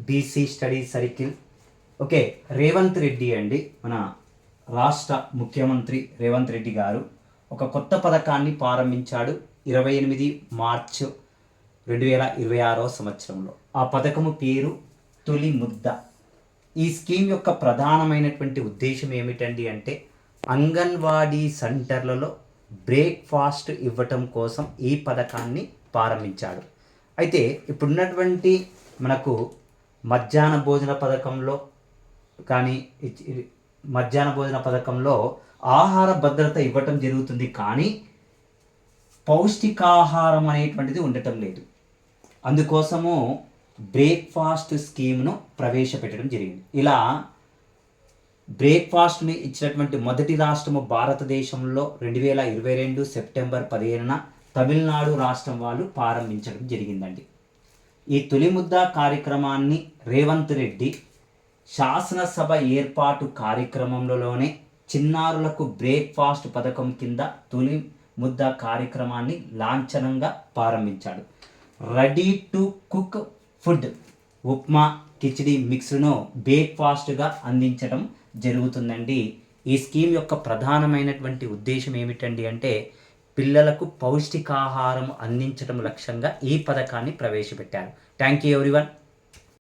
BC study circle. Okay, Revanth Reddy అండి, మన రాష్ట్ర ముఖ్యమంత్రి రేవంత్ రెడ్డి గారు ఒక కొత్త పథకాన్ని ప్రారంభించాడు 28 మార్చ్ 2026 సంవత్సరంలో. ఆ పథకము పేరు తొలి ముద్ద. ఈ స్కీమ్ యొక్క ప్రధానమైనటువంటి ఉద్దేశం ఏమిటండి అంటే అంగన్వాడీ సెంటర్లలో బ్రేక్ఫాస్ట్ ఇవ్వటం కోసం ఈ పథకాన్ని ప్రారంభించాడు. అయితే ఇప్పుడున్నటువంటి మనకు మధ్యాహ్న భోజన పథకంలో కానీ మధ్యాహ్న భోజన పథకంలో ఆహార భద్రత ఇవ్వటం జరుగుతుంది, కానీ పౌష్టికాహారం అనేటువంటిది ఉండటం లేదు. అందుకోసము బ్రేక్ఫాస్ట్ స్కీమ్ను ప్రవేశపెట్టడం జరిగింది. ఇలా బ్రేక్ఫాస్ట్ని ఇచ్చినటువంటి మొదటి రాష్ట్రము భారతదేశంలో 2022 సెప్టెంబర్ 15న తమిళనాడు రాష్ట్రం వాళ్ళు ప్రారంభించడం జరిగిందండి. ఈ తొలి ముద్ద కార్యక్రమాన్ని రేవంత్ రెడ్డి శాసనసభ ఏర్పాటు కార్యక్రమంలోనే చిన్నారులకు బ్రేక్ఫాస్ట్ పథకం కింద తొలి ముద్ద కార్యక్రమాన్ని లాంఛనంగా ప్రారంభించాడు. Ready to cook food, upma, khichdi మిక్స్ను బ్రేక్ఫాస్ట్గా అందించడం జరుగుతుందండి. ఈ స్కీమ్ యొక్క ప్రధానమైనటువంటి ఉద్దేశం ఏమిటండి అంటే పిల్లలకు పౌష్టికాహారం అందించడం లక్ష్యంగా ఈ పథకాన్ని ప్రవేశపెట్టారు. Thank you everyone.